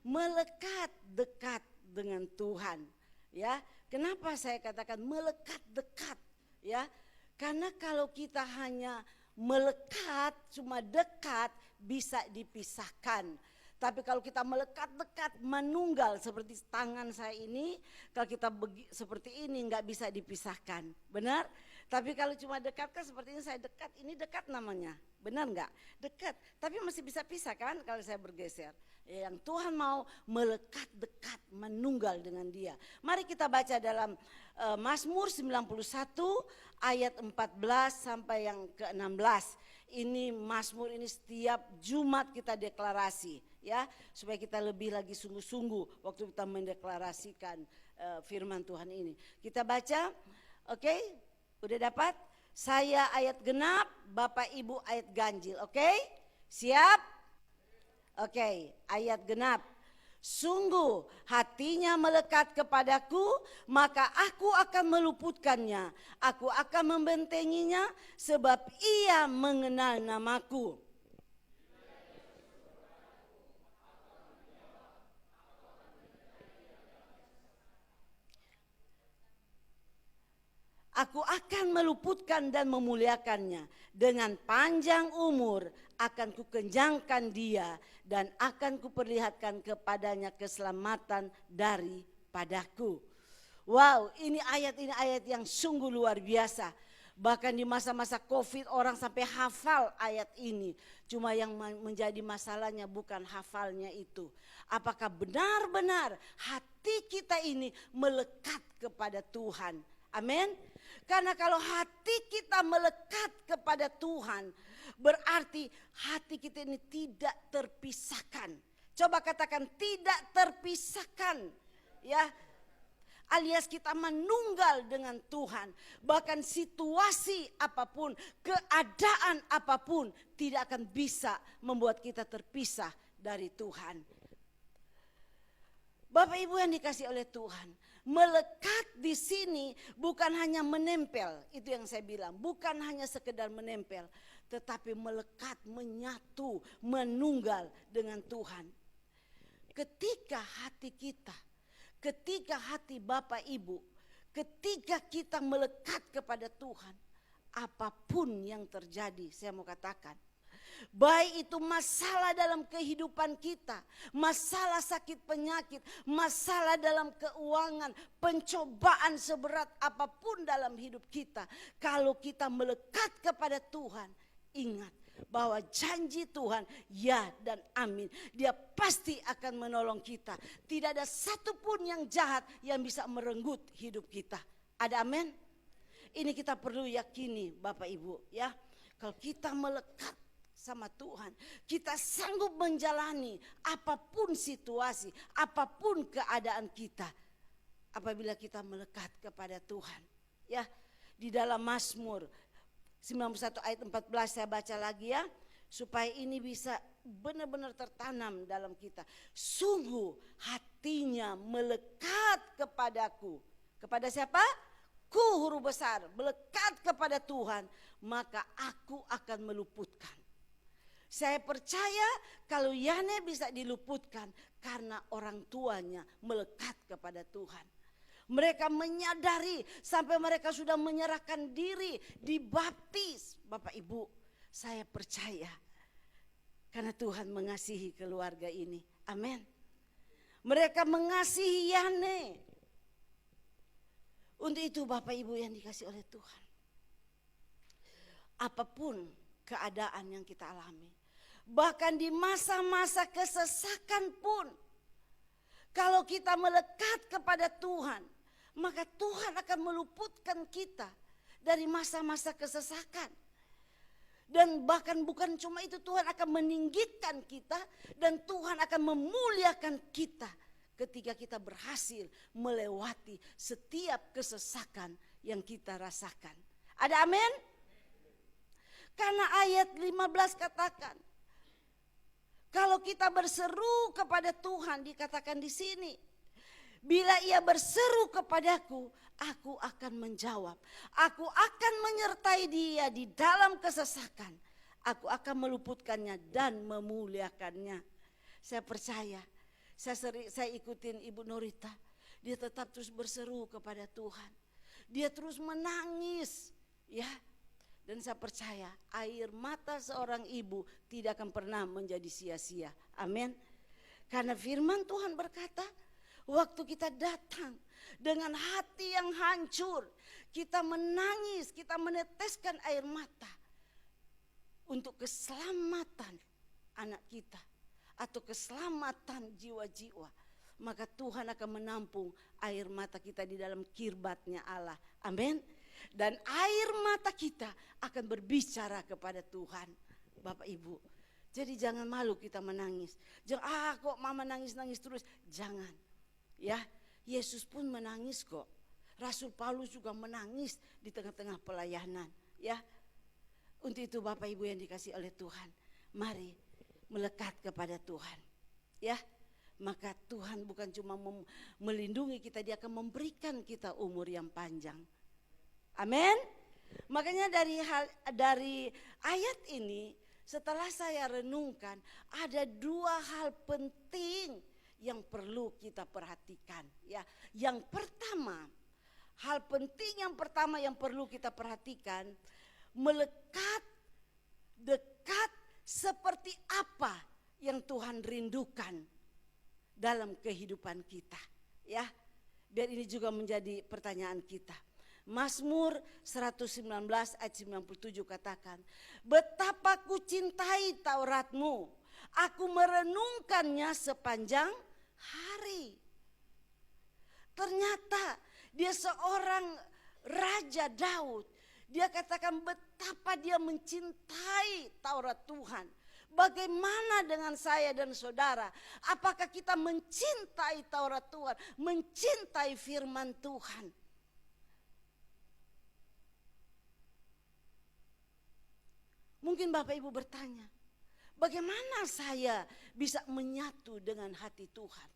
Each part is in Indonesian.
melekat dekat dengan Tuhan. Ya, kenapa saya katakan melekat dekat? Ya, karena kalau kita hanya melekat, cuma dekat, bisa dipisahkan. Tapi kalau kita melekat dekat, menunggal seperti tangan saya ini, kalau kita seperti ini nggak bisa dipisahkan, benar? Tapi kalau cuma dekat kan seperti ini, saya dekat, ini dekat namanya, benar nggak? Dekat, tapi masih bisa pisah kan kalau saya bergeser. Yang Tuhan mau melekat dekat, menunggal dengan Dia. Mari kita baca dalam Mazmur 91 ayat 14 sampai yang ke-16. Ini Mazmur ini setiap Jumat kita deklarasi, ya, supaya kita lebih lagi sungguh-sungguh waktu kita mendeklarasikan firman Tuhan ini. Kita baca, oke? Udah dapat? Saya ayat genap, Bapak Ibu ayat ganjil, oke? Siap? Oke, ayat genap. Sungguh hatinya melekat kepadaku, maka aku akan meluputkannya. Aku akan membentenginya sebab ia mengenal namaku. Aku akan meluputkan dan memuliakannya. Dengan panjang umur akan kukenjangkan dia dan akan kuperlihatkan kepadanya keselamatan daripadaku. Wow, ini ayat yang sungguh luar biasa. Bahkan di masa-masa COVID orang sampai hafal ayat ini. Cuma yang menjadi masalahnya bukan hafalnya itu. Apakah benar-benar hati kita ini melekat kepada Tuhan? Amin. Karena kalau hati kita melekat kepada Tuhan, berarti hati kita ini tidak terpisahkan. Coba katakan tidak terpisahkan, ya. Alias kita menunggal dengan Tuhan. Bahkan situasi apapun, keadaan apapun tidak akan bisa membuat kita terpisah dari Tuhan. Bapak Ibu yang dikasih oleh Tuhan, melekat di sini bukan hanya menempel, itu yang saya bilang, bukan hanya sekedar menempel, tetapi melekat, menyatu, menunggal dengan Tuhan. Ketika hati kita, ketika hati Bapak Ibu, ketika kita melekat kepada Tuhan, apapun yang terjadi, saya mau katakan, baik itu masalah dalam kehidupan kita, masalah sakit penyakit, masalah dalam keuangan, pencobaan seberat apapun dalam hidup kita. Kalau kita melekat kepada Tuhan, ingat bahwa janji Tuhan ya dan amin. Dia pasti akan menolong kita. Tidak ada satupun yang jahat yang bisa merenggut hidup kita. Ada amin? Ini kita perlu yakini Bapak Ibu, ya. Kalau kita melekat sama Tuhan, kita sanggup menjalani apapun situasi, apapun keadaan kita, apabila kita melekat kepada Tuhan. Ya, di dalam Mazmur 91 ayat 14 saya baca lagi ya, supaya ini bisa benar-benar tertanam dalam kita. Sungguh hatinya melekat kepadaku. Kepada siapa? Ku huruf besar, melekat kepada Tuhan, maka aku akan meluputkan. Saya percaya kalau Yane bisa diluputkan karena orang tuanya melekat kepada Tuhan. Mereka menyadari sampai mereka sudah menyerahkan diri, dibaptis. Bapak Ibu, saya percaya karena Tuhan mengasihi keluarga ini. Amin. Mereka mengasihi Yane. Untuk itu Bapak Ibu yang dikasih oleh Tuhan, apapun keadaan yang kita alami, bahkan di masa-masa kesesakan pun, kalau kita melekat kepada Tuhan, maka Tuhan akan meluputkan kita dari masa-masa kesesakan. Dan bahkan bukan cuma itu, Tuhan akan meninggikan kita dan Tuhan akan memuliakan kita ketika kita berhasil melewati setiap kesesakan yang kita rasakan. Ada amin? Karena ayat 15 katakan, kalau kita berseru kepada Tuhan, dikatakan di sini, bila ia berseru kepadaku, aku akan menjawab. Aku akan menyertai dia di dalam kesesakan. Aku akan meluputkannya dan memuliakannya. Saya percaya Saya ikutin Ibu Norita, dia tetap terus berseru kepada Tuhan. Dia terus menangis, ya. Dan saya percaya air mata seorang ibu tidak akan pernah menjadi sia-sia. Amin. Karena firman Tuhan berkata, waktu kita datang dengan hati yang hancur, kita menangis, kita meneteskan air mata untuk keselamatan anak kita atau keselamatan jiwa-jiwa, maka Tuhan akan menampung air mata kita di dalam kirbatnya Allah. Amin. Dan air mata kita akan berbicara kepada Tuhan, Bapak Ibu. Jadi jangan malu kita menangis. Jangan, kok mama nangis-nangis terus. Jangan, ya. Yesus pun menangis kok. Rasul Paulus juga menangis di tengah-tengah pelayanan, ya. Untuk itu Bapak Ibu yang dikasih oleh Tuhan, mari melekat kepada Tuhan, ya. Maka Tuhan bukan cuma melindungi kita, dia akan memberikan kita umur yang panjang. Amin. Makanya dari ayat ini, setelah saya renungkan, ada dua hal penting yang perlu kita perhatikan, ya. Yang pertama, hal penting yang pertama yang perlu kita perhatikan, melekat dekat seperti apa yang Tuhan rindukan dalam kehidupan kita, ya. Dan ini juga menjadi pertanyaan kita. Mazmur 119 ayat 97 katakan, betapa ku cintai Tauratmu, aku merenungkannya sepanjang hari. Ternyata dia seorang Raja Daud, dia katakan betapa dia mencintai Taurat Tuhan. Bagaimana dengan saya dan saudara? Apakah kita mencintai Taurat Tuhan, mencintai firman Tuhan? Mungkin Bapak Ibu bertanya, bagaimana saya bisa menyatu dengan hati Tuhan?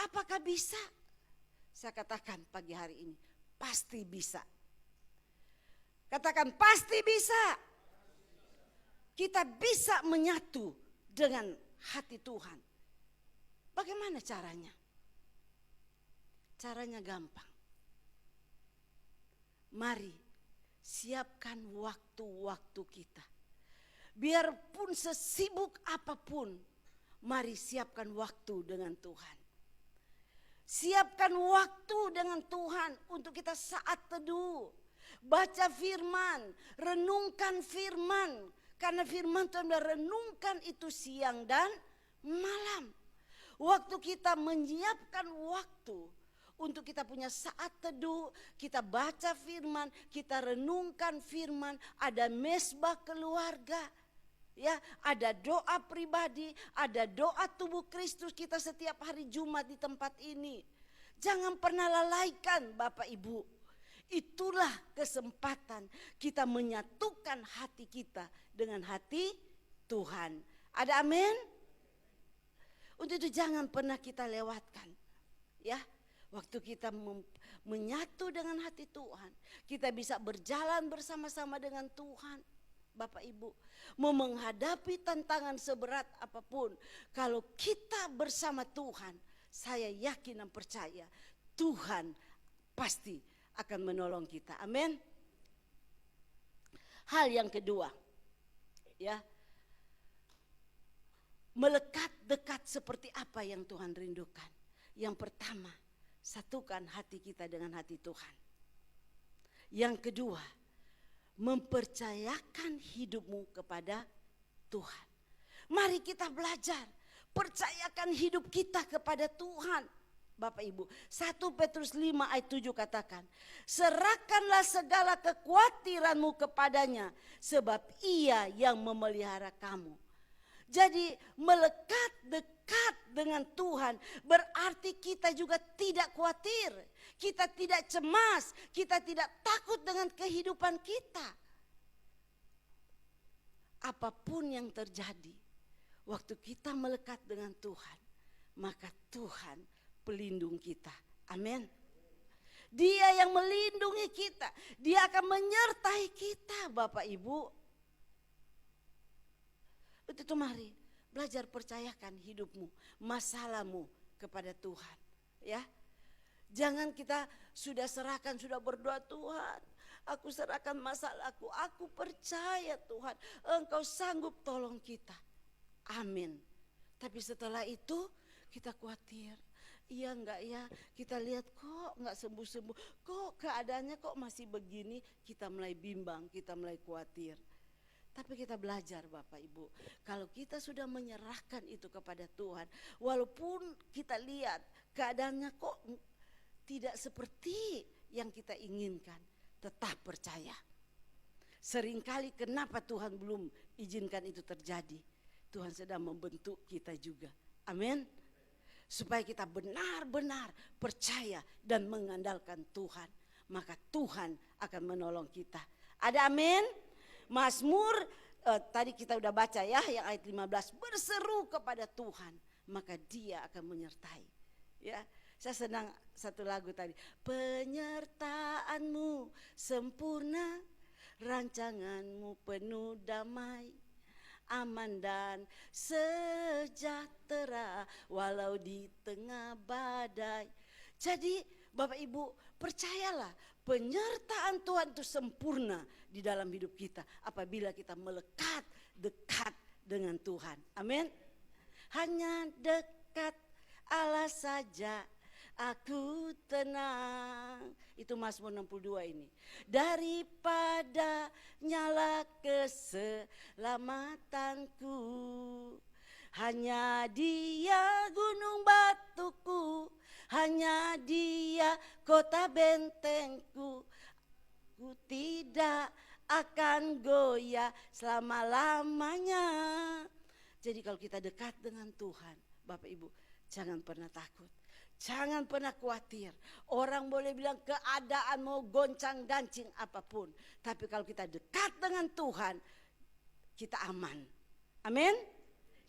Apakah bisa? Saya katakan pagi hari ini, pasti bisa. Katakan pasti bisa. Kita bisa menyatu dengan hati Tuhan. Bagaimana caranya? Caranya gampang. Mari siapkan waktu-waktu kita. Biarpun sesibuk apapun, mari siapkan waktu dengan Tuhan. Siapkan waktu dengan Tuhan untuk kita saat teduh. Baca firman, renungkan firman. Karena firman Tuhan bilang renungkan itu siang dan malam. Waktu kita menyiapkan waktu untuk kita punya saat teduh, kita baca firman, kita renungkan firman, ada mesbah keluarga, ya, ada doa pribadi, ada doa tubuh Kristus kita setiap hari Jumat di tempat ini. Jangan pernah lalaikan Bapak Ibu. Itulah kesempatan kita menyatukan hati kita dengan hati Tuhan. Ada amin? Untuk itu jangan pernah kita lewatkan, ya. Waktu kita menyatu dengan hati Tuhan, kita bisa berjalan bersama-sama dengan Tuhan. Bapak Ibu, mau menghadapi tantangan seberat apapun, kalau kita bersama Tuhan, saya yakin dan percaya Tuhan pasti akan menolong kita. Amin. Hal yang kedua, ya, melekat dekat seperti apa yang Tuhan rindukan. Yang pertama, satukan hati kita dengan hati Tuhan. Yang kedua, mempercayakan hidupmu kepada Tuhan. Mari kita belajar, percayakan hidup kita kepada Tuhan. Bapak Ibu, 1 Petrus 5 ayat 7 katakan, serahkanlah segala kekhawatiranmu kepadanya, sebab ia yang memelihara kamu. Jadi melekat dekat dengan Tuhan berarti kita juga tidak khawatir, kita tidak cemas, kita tidak takut dengan kehidupan kita. Apapun yang terjadi, waktu kita melekat dengan Tuhan, maka Tuhan pelindung kita. Amin. Dia yang melindungi kita, dia akan menyertai kita Bapak Ibu. Itu mari Belajar percayakan hidupmu, masalahmu kepada Tuhan. Ya, jangan kita sudah serahkan, sudah berdoa, Tuhan, aku serahkan masalahku, aku percaya Tuhan, Engkau sanggup tolong kita. Amin. Tapi setelah itu kita khawatir, iya enggak ya, kita lihat kok enggak sembuh-sembuh, kok keadaannya kok masih begini, kita mulai bimbang, kita mulai khawatir. Tapi kita belajar Bapak Ibu, kalau kita sudah menyerahkan itu kepada Tuhan, walaupun kita lihat keadaannya kok tidak seperti yang kita inginkan, tetap percaya. Seringkali kenapa Tuhan belum izinkan itu terjadi? Tuhan sedang membentuk kita juga. Amin. Supaya kita benar-benar percaya dan mengandalkan Tuhan, maka Tuhan akan menolong kita. Ada amin? Mazmur tadi kita udah baca ya, yang ayat 15, berseru kepada Tuhan, maka Dia akan menyertai. Ya, saya senang satu lagu tadi, penyertaanmu sempurna, rancanganmu penuh damai, aman dan sejahtera walau di tengah badai. Jadi Bapak Ibu percayalah, penyertaan Tuhan itu sempurna di dalam hidup kita apabila kita melekat dekat dengan Tuhan. Amin. Hanya dekat Allah saja aku tenang. Itu Mazmur 62 ini. Daripada nyala keselamatanku, hanya Dia gunung batuku, hanya Dia kota bentengku. Ku tidak akan goyah selama-lamanya. Jadi kalau kita dekat dengan Tuhan, Bapak Ibu, jangan pernah takut. Jangan pernah khawatir. Orang boleh bilang keadaan mau goncang gancing apapun. Tapi kalau kita dekat dengan Tuhan, kita aman. Amin.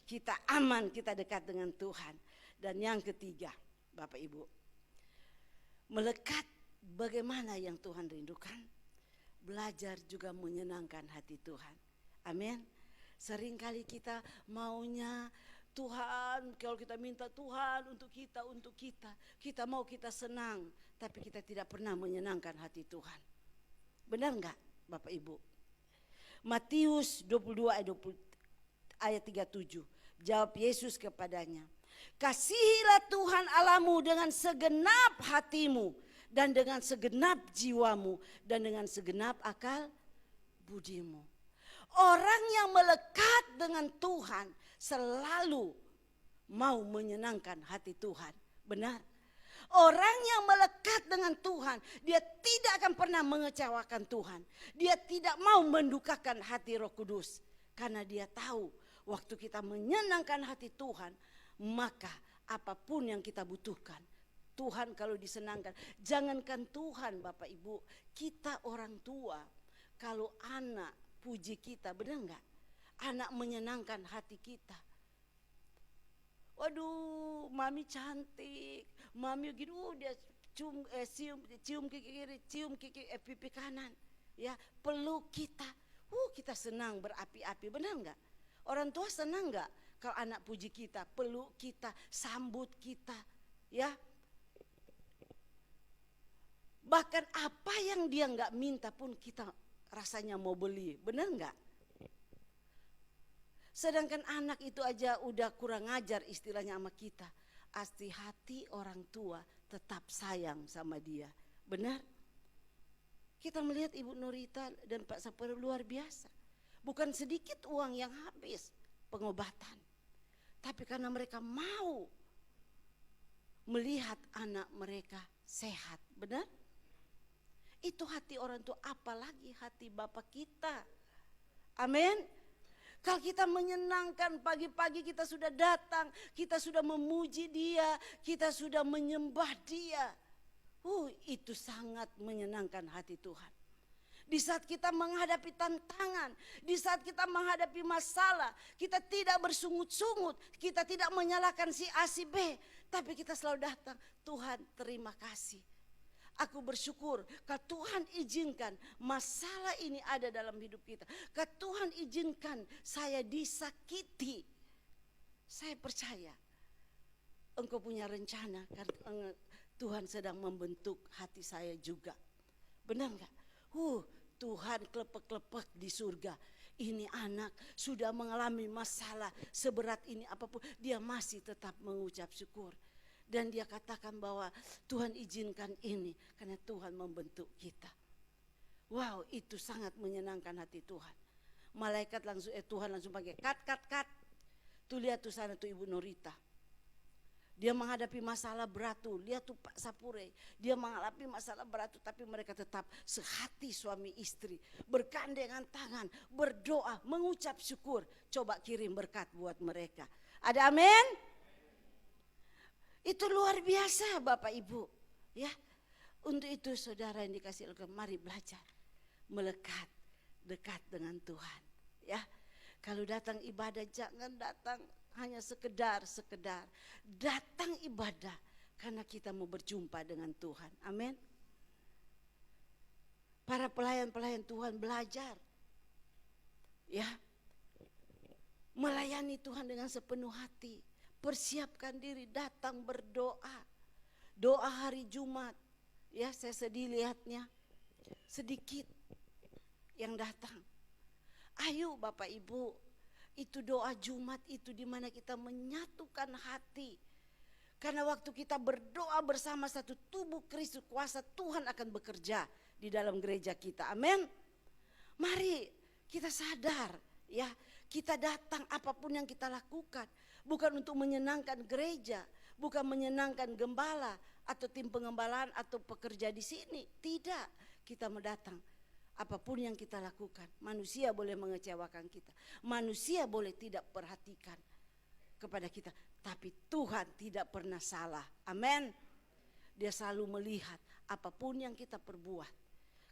Kita aman, kita dekat dengan Tuhan. Dan yang ketiga, Bapak Ibu, melekat bagaimana yang Tuhan rindukan? Belajar juga menyenangkan hati Tuhan. Amin. Seringkali kita maunya Tuhan, kalau kita minta Tuhan untuk kita, kita mau kita senang, tapi kita tidak pernah menyenangkan hati Tuhan. Benar enggak Bapak Ibu? Matius 22 ayat 37, jawab Yesus kepadanya, kasihilah Tuhan Allahmu dengan segenap hatimu, dan dengan segenap jiwamu, dan dengan segenap akal budimu. Orang yang melekat dengan Tuhan selalu mau menyenangkan hati Tuhan. Benar. Orang yang melekat dengan Tuhan, dia tidak akan pernah mengecewakan Tuhan. Dia tidak mau mendukakan hati Roh Kudus. Karena dia tahu waktu kita menyenangkan hati Tuhan, maka apapun yang kita butuhkan, Tuhan kalau disenangkan. Jangankan Tuhan Bapak Ibu, kita orang tua, kalau anak puji kita, benar enggak? Anak menyenangkan hati kita. Waduh, mami cantik, mami gitu, dia cium kaki kiri, cium pipi kanan, ya peluk kita, kita senang berapi-api, benar enggak? Orang tua senang enggak kalau anak puji kita, peluk kita, sambut kita, ya? Bahkan apa yang dia enggak minta pun kita rasanya mau beli, benar enggak? Sedangkan anak itu aja udah kurang ajar istilahnya sama kita. Asli hati orang tua tetap sayang sama dia. Benar? Kita melihat Ibu Nurita dan Pak Sapero luar biasa. Bukan sedikit uang yang habis pengobatan. Tapi karena mereka mau melihat anak mereka sehat. Benar? Itu hati orang tua, apalagi hati Bapak kita. Amin. Kalau kita menyenangkan, pagi-pagi kita sudah datang, kita sudah memuji Dia, kita sudah menyembah Dia. Itu sangat menyenangkan hati Tuhan. Di saat kita menghadapi tantangan, di saat kita menghadapi masalah, kita tidak bersungut-sungut, kita tidak menyalahkan si A si B, tapi kita selalu datang, Tuhan terima kasih. Aku bersyukur kalau Tuhan izinkan masalah ini ada dalam hidup kita. Kalau Tuhan izinkan saya disakiti. Saya percaya engkau punya rencana karena Tuhan sedang membentuk hati saya juga. Benar enggak? Tuhan klepek-klepek di surga. Ini anak sudah mengalami masalah seberat ini apapun, dia masih tetap mengucap syukur. Dan dia katakan bahwa Tuhan izinkan ini karena Tuhan membentuk kita. Wow, itu sangat menyenangkan hati Tuhan. Malaikat langsung, Tuhan langsung panggil, cut. Tuh lihat tuh sana tuh Ibu Norita. Dia menghadapi masalah berat tuh, lihat tuh Pak Sapure. Dia menghadapi masalah berat tuh, tapi mereka tetap sehati suami istri. Bergandengan tangan, berdoa, mengucap syukur. Coba kirim berkat buat mereka. Ada amin? Itu luar biasa Bapak Ibu. Ya, untuk itu saudara yang dikasih Allah, mari belajar. Melekat, dekat dengan Tuhan. Ya, kalau datang ibadah jangan datang hanya sekedar. Datang ibadah karena kita mau berjumpa dengan Tuhan. Amin. Para pelayan-pelayan Tuhan belajar. Ya. Melayani Tuhan dengan sepenuh hati. Persiapkan diri datang berdoa. Doa hari Jumat. Ya, saya sedih lihatnya. Sedikit yang datang. Ayo Bapak Ibu, itu doa Jumat itu di mana kita menyatukan hati. Karena waktu kita berdoa bersama satu tubuh Kristus, kuasa Tuhan akan bekerja di dalam gereja kita. Amin. Mari kita sadar ya, kita datang apapun yang kita lakukan bukan untuk menyenangkan gereja, bukan menyenangkan gembala atau tim pengembalaan atau pekerja di sini. Tidak, kita mendatang. Apapun yang kita lakukan, manusia boleh mengecewakan kita. Manusia boleh tidak perhatikan kepada kita. Tapi Tuhan tidak pernah salah. Amin. Dia selalu melihat apapun yang kita perbuat.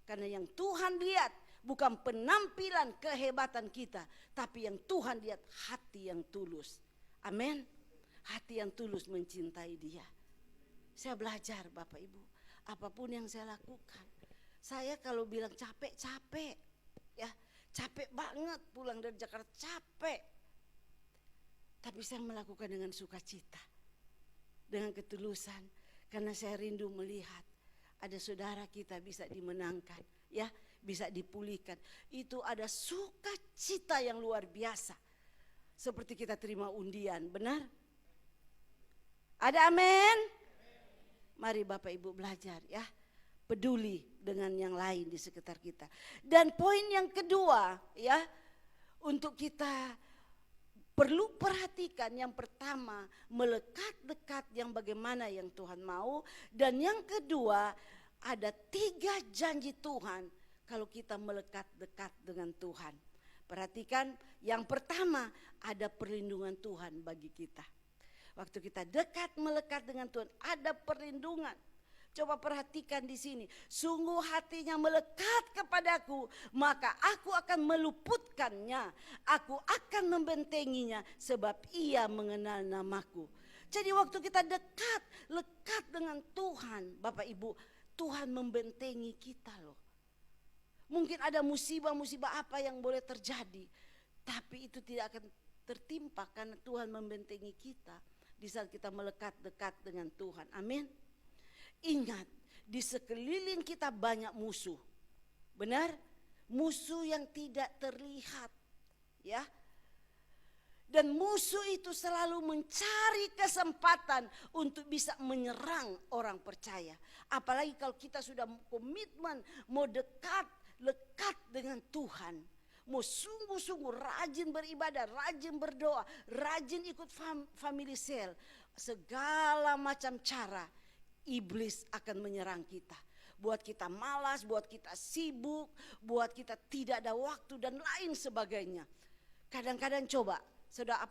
Karena yang Tuhan lihat bukan penampilan kehebatan kita. Tapi yang Tuhan lihat hati yang tulus. Amin. Hati yang tulus mencintai Dia. Saya belajar Bapak Ibu. Apapun yang saya lakukan. Saya kalau bilang capek ya, capek banget pulang dari Jakarta, capek. Tapi saya melakukan dengan sukacita, dengan ketulusan, karena saya rindu melihat ada saudara kita bisa dimenangkan, ya, bisa dipulihkan. Itu ada sukacita yang luar biasa, seperti kita terima undian, benar? Ada amin? Mari Bapak Ibu belajar ya. Peduli dengan yang lain di sekitar kita. Dan poin yang kedua ya, untuk kita perlu perhatikan, yang pertama melekat dekat yang bagaimana yang Tuhan mau. Dan yang kedua ada 3 janji Tuhan kalau kita melekat dekat dengan Tuhan. Perhatikan, yang pertama ada perlindungan Tuhan bagi kita. Waktu kita dekat melekat dengan Tuhan ada perlindungan. Coba perhatikan di sini. Sungguh hatinya melekat kepadaku, maka aku akan meluputkannya. Aku akan membentenginya sebab ia mengenal namaku. Jadi waktu kita lekat dengan Tuhan, Bapak Ibu, Tuhan membentengi kita loh. Mungkin ada musibah-musibah apa yang boleh terjadi, tapi itu tidak akan tertimpa karena Tuhan membentengi kita di saat kita melekat dekat dengan Tuhan. Amin. Ingat, di sekeliling kita banyak musuh. Benar? Musuh yang tidak terlihat, ya. Dan musuh itu selalu mencari kesempatan untuk bisa menyerang orang percaya. Apalagi kalau kita sudah komitmen mau lekat dengan Tuhan. Mau sungguh-sungguh rajin beribadah, rajin berdoa, rajin ikut family cell. Segala macam cara iblis akan menyerang kita. Buat kita malas, buat kita sibuk, buat kita tidak ada waktu dan lain sebagainya. Kadang-kadang coba, saudara,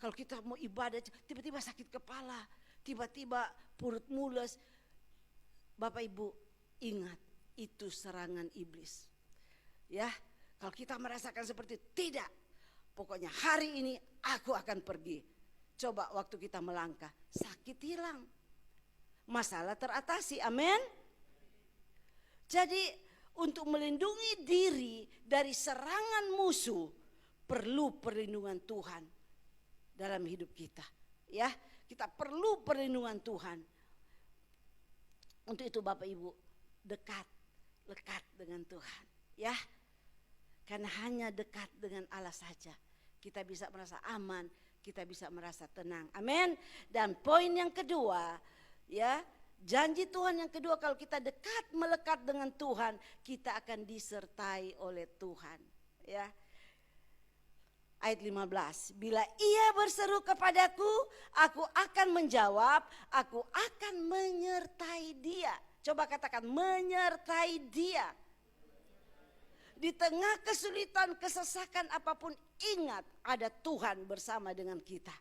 kalau kita mau ibadah tiba-tiba sakit kepala, tiba-tiba perut mules. Bapak Ibu, ingat itu serangan iblis. Ya, kalau kita merasakan seperti itu, tidak. Pokoknya hari ini aku akan pergi. Coba waktu kita melangkah, sakit hilang. Masalah teratasi, amin. Jadi untuk melindungi diri dari serangan musuh perlu perlindungan Tuhan. dalam hidup kita. Ya, kita perlu perlindungan Tuhan. Untuk itu Bapak Ibu, lekat dengan Tuhan, ya. Karena hanya dekat dengan Allah saja kita bisa merasa aman, kita bisa merasa tenang. Amin. Dan poin yang kedua, ya, janji Tuhan yang kedua, kalau kita melekat dengan Tuhan, kita akan disertai oleh Tuhan, ya. Ayat 15, bila ia berseru kepadaku, aku akan menjawab, aku akan menyertai dia. Coba katakan, menyertai dia. Di tengah kesulitan, kesesakan apapun, ingat ada Tuhan bersama dengan kita.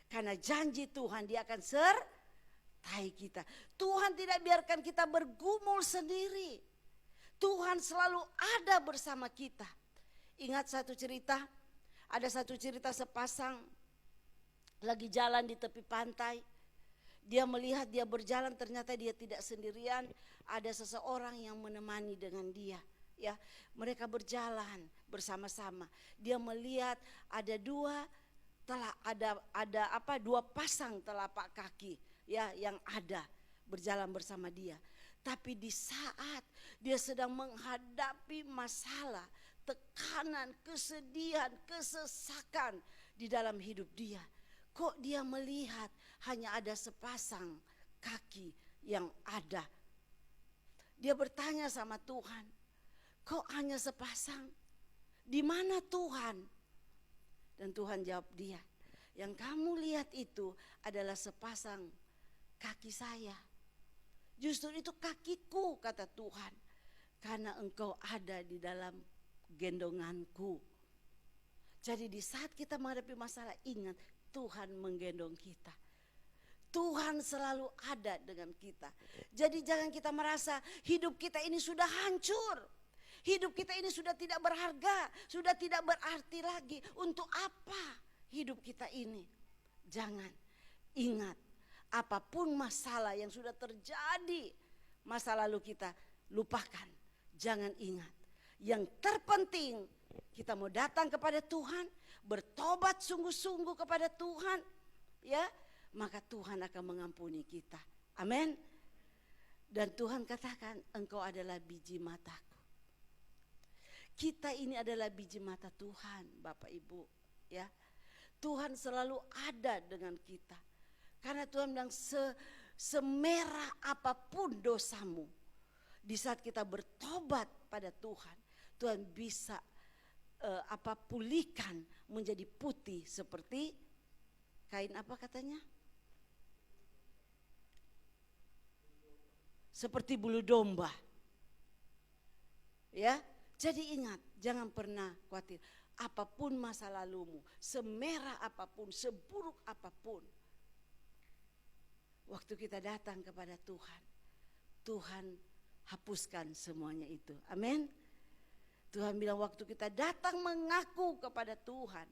Karena janji Tuhan, dia akan sertai kita. Tuhan tidak biarkan kita bergumul sendiri. Tuhan selalu ada bersama kita. Ingat satu cerita, ada satu cerita sepasang lagi jalan di tepi pantai. Dia melihat dia berjalan, ternyata dia tidak sendirian. Ada seseorang yang menemani dengan dia. Ya, mereka berjalan bersama-sama. Dia melihat ada dua pasang telapak kaki, ya, yang ada berjalan bersama dia. Tapi di saat dia sedang menghadapi masalah, tekanan, kesedihan, kesesakan di dalam hidup dia, kok dia melihat hanya ada sepasang kaki yang ada. Dia bertanya sama Tuhan, kok hanya sepasang? Di mana Tuhan? Dan Tuhan jawab dia, yang kamu lihat itu adalah sepasang kaki saya. Justru itu kakiku, kata Tuhan, karena engkau ada di dalam gendonganku. Jadi di saat kita menghadapi masalah, ingat Tuhan menggendong kita. Tuhan selalu ada dengan kita. Jadi jangan kita merasa hidup kita ini sudah hancur. Hidup kita ini sudah tidak berharga, sudah tidak berarti lagi. Untuk apa hidup kita ini? Jangan, ingat, apapun masalah yang sudah terjadi masa lalu kita, lupakan. Jangan ingat. Yang terpenting kita mau datang kepada Tuhan, bertobat sungguh-sungguh kepada Tuhan, ya, maka Tuhan akan mengampuni kita. Amin. Dan Tuhan katakan, engkau adalah biji mataku. Kita ini adalah biji mata Tuhan, Bapak Ibu, ya. Tuhan selalu ada dengan kita. Karena Tuhan bilang, semerah apapun dosamu, di saat kita bertobat pada Tuhan, Tuhan bisa pulihkan menjadi putih seperti kain apa katanya? Seperti bulu domba. Ya, jadi ingat, jangan pernah khawatir. Apapun masa lalumu, semerah apapun, seburuk apapun, waktu kita datang kepada Tuhan, Tuhan hapuskan semuanya itu. Amin. Tuhan bilang waktu kita datang mengaku kepada Tuhan,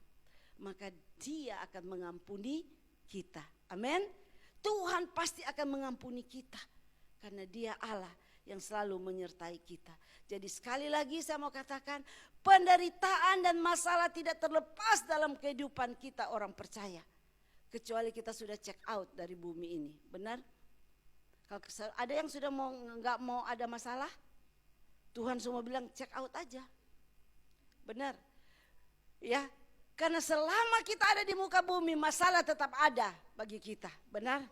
maka Dia akan mengampuni kita. Amin. Tuhan pasti akan mengampuni kita, karena Dia Allah yang selalu menyertai kita. Jadi sekali lagi saya mau katakan, penderitaan dan masalah tidak terlepas dalam kehidupan kita orang percaya. Kecuali kita sudah check out dari bumi ini, benar? Kalau ada yang sudah nggak mau ada masalah, Tuhan semua bilang check out aja. Benar? Ya, karena selama kita ada di muka bumi, masalah tetap ada bagi kita. Benar?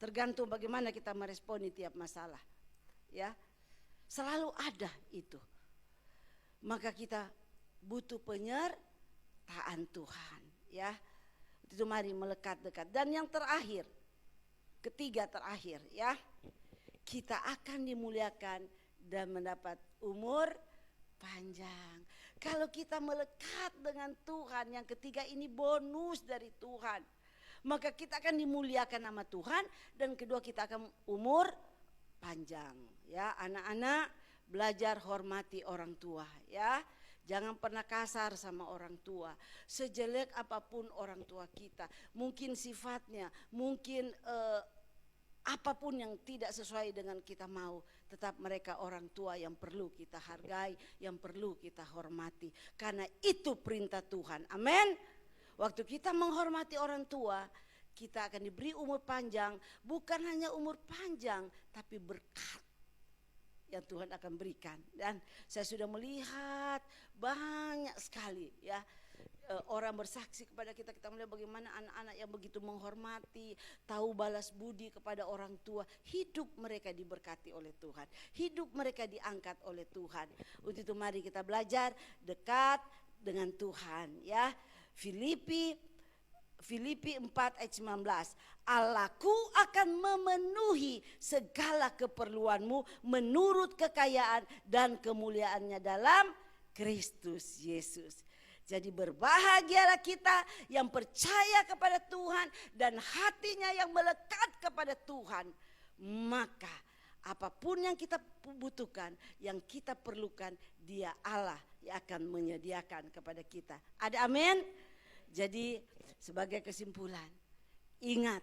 Tergantung bagaimana kita meresponi tiap masalah. Ya, selalu ada itu. Maka kita butuh penyertaan Tuhan. Ya, itu mari melekat dekat. Dan yang terakhir, ketiga terakhir, ya, kita akan dimuliakan dan mendapat umur panjang. Kalau kita melekat dengan Tuhan, yang ketiga ini bonus dari Tuhan, maka kita akan dimuliakan nama Tuhan, dan kedua kita akan umur panjang. Ya, anak-anak belajar hormati orang tua, ya. Jangan pernah kasar sama orang tua. Sejelek apapun orang tua kita, mungkin sifatnya, mungkin apapun yang tidak sesuai dengan kita mau, tetap mereka orang tua yang perlu kita hargai, yang perlu kita hormati. Karena itu perintah Tuhan. Amin. Waktu kita menghormati orang tua, kita akan diberi umur panjang. Bukan hanya umur panjang, tapi berkat yang Tuhan akan berikan. Dan saya sudah melihat banyak sekali ya, orang bersaksi kepada kita. Kita melihat bagaimana anak-anak yang begitu menghormati, tahu balas budi kepada orang tua. Hidup mereka diberkati oleh Tuhan, hidup mereka diangkat oleh Tuhan. Untuk itu mari kita belajar dekat dengan Tuhan ya. Filipi 4 ayat 19. Allahku akan memenuhi segala keperluanmu menurut kekayaan dan kemuliaannya dalam Kristus Yesus. Jadi berbahagialah kita yang percaya kepada Tuhan dan hatinya yang melekat kepada Tuhan. Maka apapun yang kita butuhkan, yang kita perlukan, Dia Allah yang akan menyediakan kepada kita. Ada amin? Jadi sebagai kesimpulan, ingat,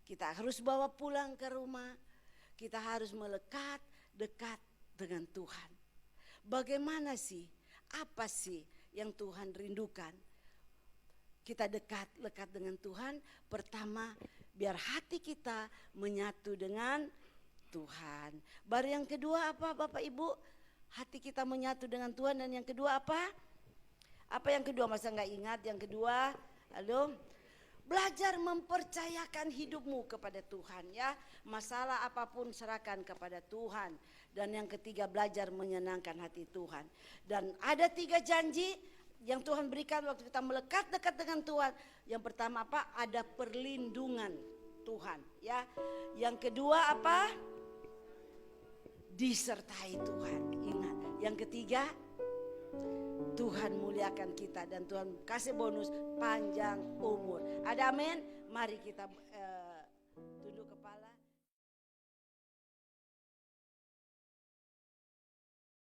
kita harus bawa pulang ke rumah. Kita harus melekat dekat dengan Tuhan. Bagaimana sih? Apa sih yang Tuhan rindukan? Kita lekat dengan Tuhan. Pertama, biar hati kita menyatu dengan Tuhan. Baru yang kedua apa Bapak Ibu? Hati kita menyatu dengan Tuhan. Dan yang kedua apa? Apa yang kedua? Masa nggak ingat? Yang kedua, halo? Belajar mempercayakan hidupmu kepada Tuhan ya. Masalah apapun serahkan kepada Tuhan. Dan yang ketiga, belajar menyenangkan hati Tuhan. Dan ada 3 janji yang Tuhan berikan waktu kita melekat dekat dengan Tuhan. Yang pertama apa? Ada perlindungan Tuhan ya. Yang kedua apa? Disertai Tuhan. Ingat. Yang ketiga, Tuhan muliakan kita dan Tuhan kasih bonus panjang umur. Ada amin? Mari kita